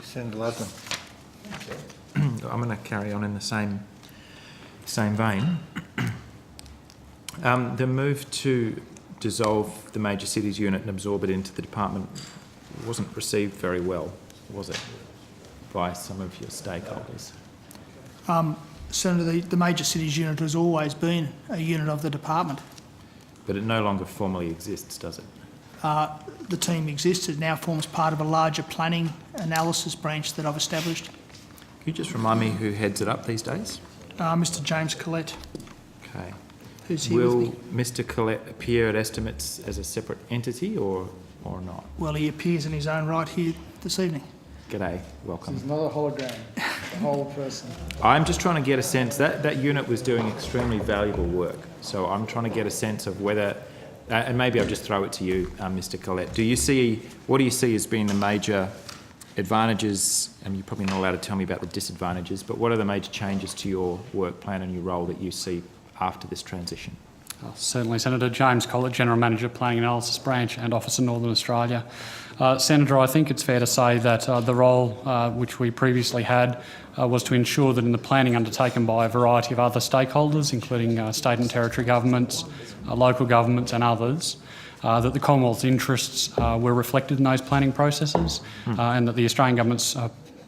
Senator Ludlam. I'm going to carry on in the same vein. The move to dissolve the major cities unit and absorb it into the department wasn't received very well, was it, by some of your stakeholders? Senator, the major cities unit has always been a unit of the department. But it no longer formally exists, does it? The team exists. It now forms part of a larger planning analysis branch that I've established. Can you just remind me who heads it up these days? Mr James Collette, Okay. who's here Will with me. Mr Collette appear at estimates as a separate entity or not? Well, he appears in his own right here this evening. G'day, welcome. He's not a hologram, the whole person. I'm just trying to get a sense that that unit was doing extremely valuable work. So I'm trying to get a sense of whether, and maybe I'll just throw it to you, Mr Collette. What do you see as being the major advantages, and you're probably not allowed to tell me about the disadvantages, but what are the major changes to your work plan and your role that you see after this transition? Certainly, Senator. James Collett, General Manager, Planning Analysis Branch and Office in Northern Australia. Senator, I think it's fair to say that the role which we previously had was to ensure that in the planning undertaken by a variety of other stakeholders, including state and territory governments, local governments and others, that the Commonwealth's interests were reflected in those planning processes and that the Australian Government's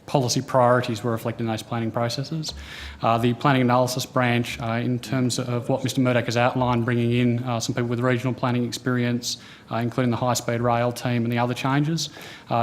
policy priorities were reflected in those planning processes. The Planning Analysis Branch, in terms of what Mr Murdoch has outlined, bringing in some people with regional planning experience, including the high-speed rail team and the other changes,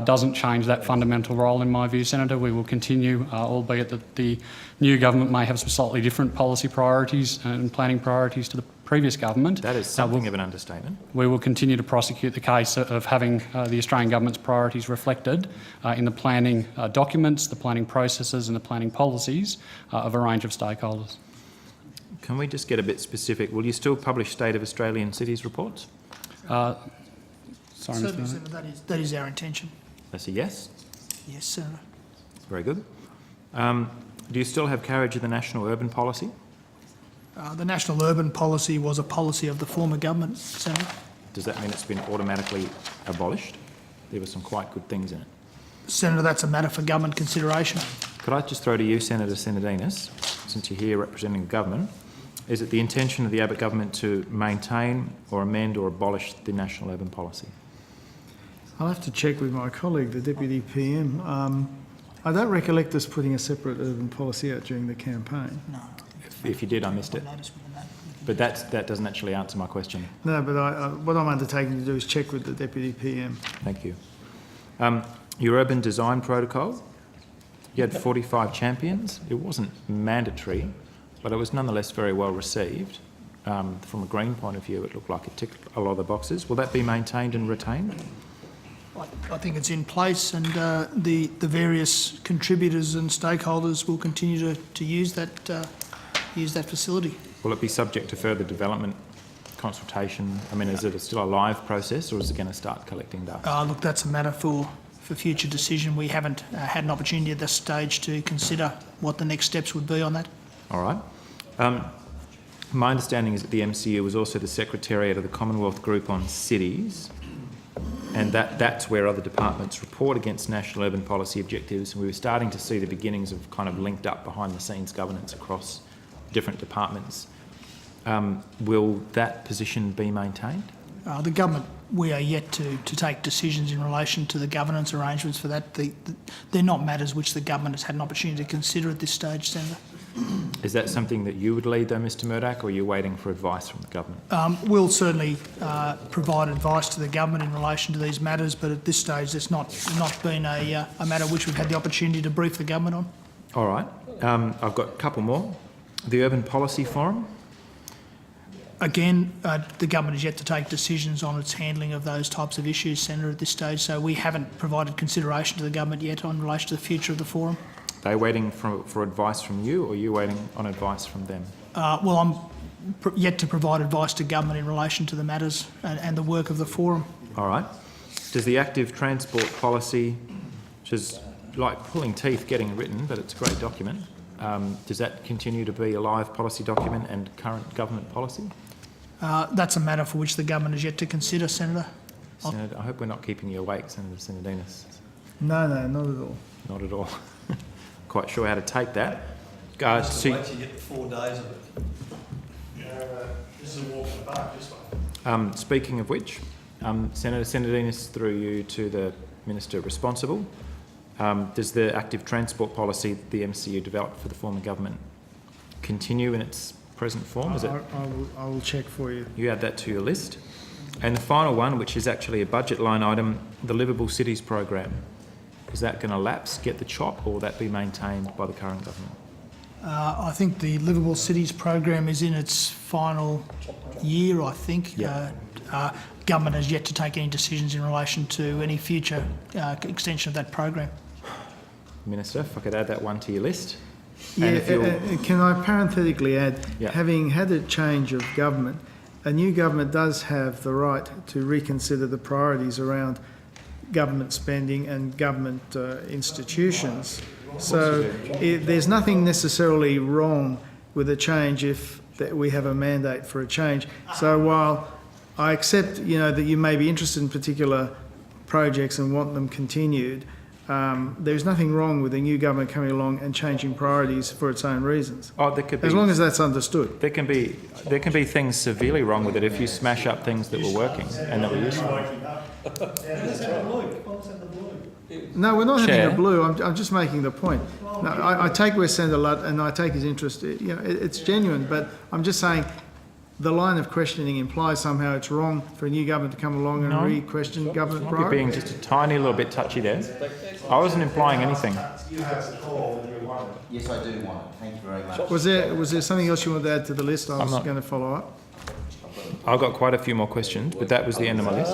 doesn't change that fundamental role in my view, Senator. We will continue, albeit that the new government may have some slightly different policy priorities and planning priorities to the previous government. That is something of an understatement. We will continue to prosecute the case of having the Australian Government's priorities reflected in the planning documents, the planning processes and the planning policies of a range of stakeholders. Can we just get a bit specific? Will you still publish State of Australian Cities reports? Sorry, Certainly, Mr. Senator, that is our intention. That's a yes. Yes, Senator. Very good. Do you still have carriage of the National Urban Policy? The National Urban Policy was a policy of the former government, Senator. Does that mean it's been automatically abolished? There were some quite good things in it. Senator, that's a matter for government consideration. Could I just throw to you, Senator Sinodinos, since you're here representing the government, is it the intention of the Abbott government to maintain or amend or abolish the National Urban Policy? I'll have to check with my colleague, the Deputy PM. I don't recollect us putting a separate urban policy out during the campaign. No. If you did, I missed it. But that doesn't actually answer my question. No, but what I'm undertaking to do is check with the Deputy PM. Thank you. Your urban design protocol, you had 45 champions. It wasn't mandatory, but it was nonetheless very well received. From a green point of view, it looked like it ticked a lot of the boxes. Will that be maintained and retained? I think it's in place, and the various contributors and stakeholders will continue to use that facility. Will it be subject to further development consultation? I mean, is it still a live process, or is it going to start collecting data? Look, that's a matter for future decision. We haven't had an opportunity at this stage to consider what the next steps would be on that. All right. My understanding is that the MCU was also the Secretariat of the Commonwealth Group on Cities, and that's where other departments report against national urban policy objectives, and we were starting to see the beginnings of kind of linked up behind-the-scenes governance across different departments. Will that position be maintained? The government, we are yet to take decisions in relation to the governance arrangements for that. They're not matters which the government has had an opportunity to consider at this stage, Senator. Is that something that you would lead, though, Mr Murdoch, or are you waiting for advice from the government? We'll certainly provide advice to the government in relation to these matters, but at this stage there's not been a matter which we've had the opportunity to brief the government on. All right. I've got a couple more. The Urban Policy Forum. Again, the government is yet to take decisions on its handling of those types of issues, Senator, at this stage, so we haven't provided consideration to the government yet on relation to the future of the forum. Are they waiting for advice from you, or are you waiting on advice from them? Well, I'm yet to provide advice to government in relation to the matters and the work of the forum. All right. Does the active transport policy, which is like pulling teeth getting written, but it's a great document, does that continue to be a live policy document and current government policy? That's a matter for which the government is yet to consider, Senator. Senator, I hope we're not keeping you awake, Senator Sinodinos. No, not at all. not at all. Quite sure how to take that. Just wait till you get the 4 days of it. This is a walk in the park, this one. Speaking of which, Senator Senadinos, through you to the Minister responsible, does the active transport policy that the MCU developed for the former government continue in its present form? Is it? I will check for you. You add that to your list. And the final one, which is actually a budget line item, the Livable Cities program. Is that going to lapse, get the chop, or will that be maintained by the current government? I think the Livable Cities program is in its final year, I think. Yeah. Government has yet to take any decisions in relation to any future extension of that program. Minister, if I could add that one to your list. Yeah, And if you'll- can I parenthetically add, Yeah. having had a change of government, a new government does have the right to reconsider the priorities around government spending and government institutions. So there's nothing necessarily wrong with a change if that we have a mandate for a change. So while I accept, that you may be interested in particular projects and want them continued, there's nothing wrong with a new government coming along and changing priorities for its own reasons, Oh, there could be. as long as that's understood. There can be things severely wrong with it if you smash up things that were working and that were useful. No, we're not having Chair. a blue. I'm just making the point. No, I take where Senator Ludd, and I take his interest. It's genuine, but I'm just saying the line of questioning implies somehow it's wrong for a new government to come along and No. re-question government You're being priorities. just a tiny little bit touchy there. I wasn't implying anything. Yes, I do want it. Thank you very much. Was there something else you wanted to add to the list? I was not- going to follow up. I've got quite a few more questions, but that was the end of my list.